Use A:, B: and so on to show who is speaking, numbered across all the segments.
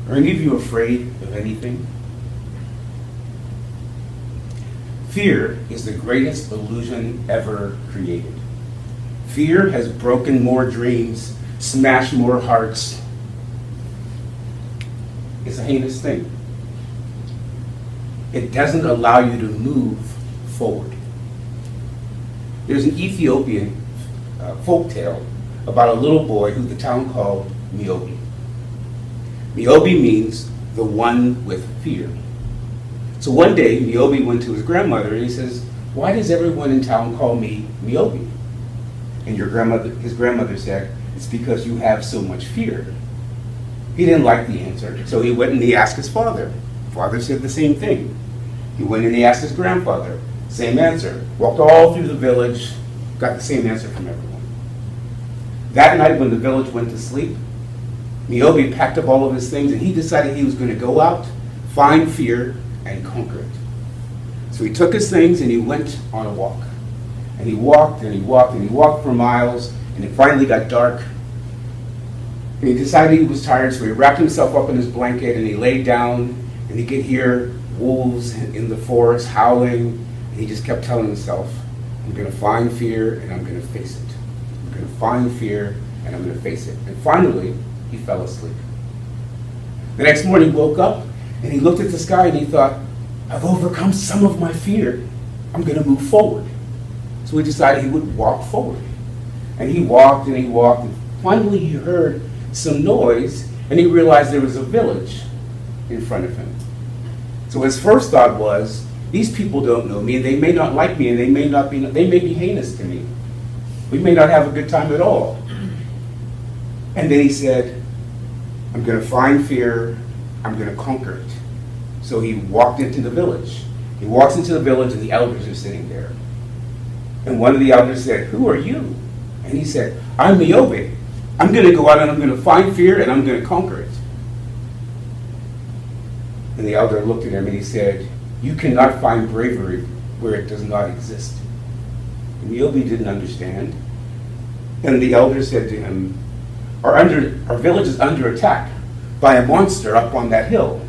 A: Are any of you afraid of anything? Fear is the greatest illusion ever created. Fear has broken more dreams, smashed more hearts. It's a heinous thing. It doesn't allow you to move forward. There's an Ethiopian folk tale about a little boy who the town called Niobe. Niobe means the one with fear. So one day, Niobe went to his grandmother and he says, "Why does everyone in town call me Niobe?" And his grandmother said, "It's because you have so much fear." He didn't like the answer, so he went and he asked his father. Father said the same thing. He went and he asked his grandfather, same answer. Walked all through the village, got the same answer from everyone. That night when the village went to sleep, Niobe packed up all of his things and he decided he was going to go out, find fear, and conquer it. So he took his things and he went on a walk. And he walked and he walked and he walked for miles, and it finally got dark. And he decided he was tired, so he wrapped himself up in his blanket and he laid down, and he could hear wolves in the forest howling, and he just kept telling himself, "I'm going to find fear and I'm going to face it. I'm going to find fear and I'm going to face it." And finally, he fell asleep. The next morning he woke up and he looked at the sky and he thought, "I've overcome some of my fear. I'm going to move forward." So he decided he would walk forward. And he walked and he walked, and finally he heard some noise and he realized there was a village in front of him. So his first thought was, these people don't know me and they may not like me and they may be heinous to me. We may not have a good time at all. And then he said, "I'm going to find fear, I'm going to conquer it." So he walked into the village. He walks into the village and the elders are sitting there. And one of the elders said, "Who are you?" And he said, "I'm Niobe. I'm going to go out and I'm going to find fear and I'm going to conquer it." And the elder looked at him and he said, "You cannot find bravery where it does not exist." And Niobe didn't understand. And the elder said to him, our village is under attack by a monster up on that hill.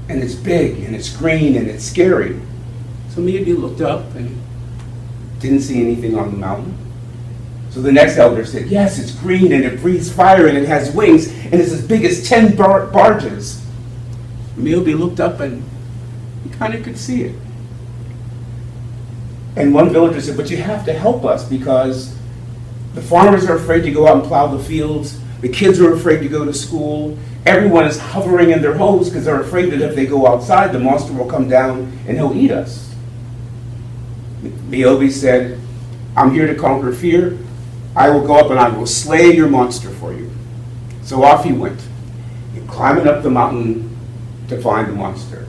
A: And it's big and it's green and it's scary. So Niobe looked up and didn't see anything on the mountain. So the next elder said, "Yes, it's green and it breathes fire and it has wings and it's as big as 10 barges." Niobe looked up and he kind of could see it. And one villager said, "But you have to help us because the farmers are afraid to go out and plow the fields. The kids are afraid to go to school. Everyone is hovering in their homes because they're afraid that if they go outside, the monster will come down and he'll eat us." Niobe said, "I'm here to conquer fear. I will go up and I will slay your monster for you." So off he went, climbing up the mountain to find the monster.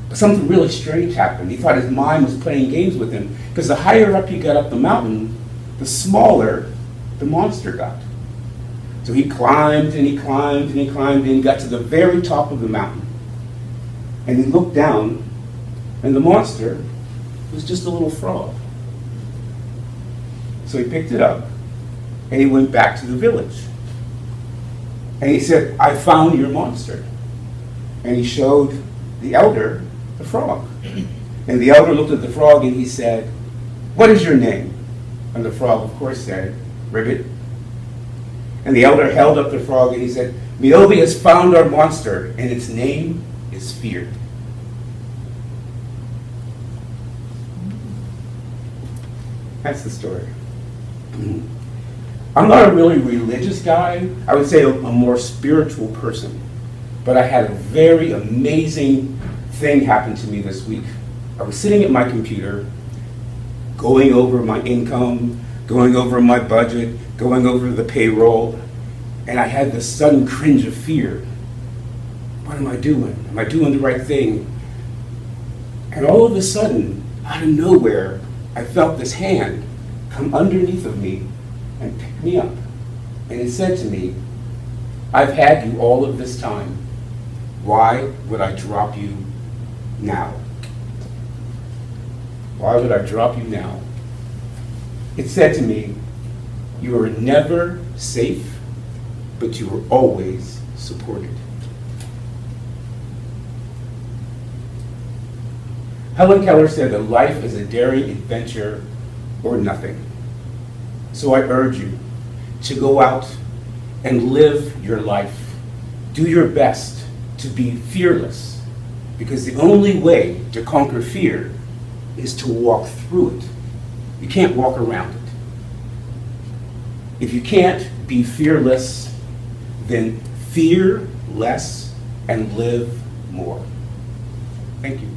A: But something really strange happened. He thought his mind was playing games with him because the higher up he got up the mountain, the smaller the monster got. So he climbed and he climbed and he climbed and he got to the very top of the mountain. And he looked down and the monster was just a little frog. So he picked it up and he went back to the village. And he said, "I found your monster." And he showed the elder the frog. And the elder looked at the frog and he said, "What is your name?" And the frog, of course, said, "Ribbit." And the elder held up the frog and he said, "Niobe has found our monster and its name is fear." That's the story. I'm not a really religious guy. I would say a more spiritual person. But I had a very amazing thing happen to me this week. I was sitting at my computer, going over my income, going over my budget, going over the payroll, and I had this sudden cringe of fear. What am I doing? Am I doing the right thing? And all of a sudden, out of nowhere, I felt this hand come underneath of me and pick me up. And it said to me, "I've had you all of this time. Why would I drop you now? Why would I drop you now?" It said to me, "You are never safe, but you were always supported. Helen Keller said that life is a daring adventure or nothing. So I urge you to go out and live your life. Do your best to be fearless, because the only way to conquer fear is to walk through it. You can't walk around it. If you can't be fearless, then fear less and live more. Thank you.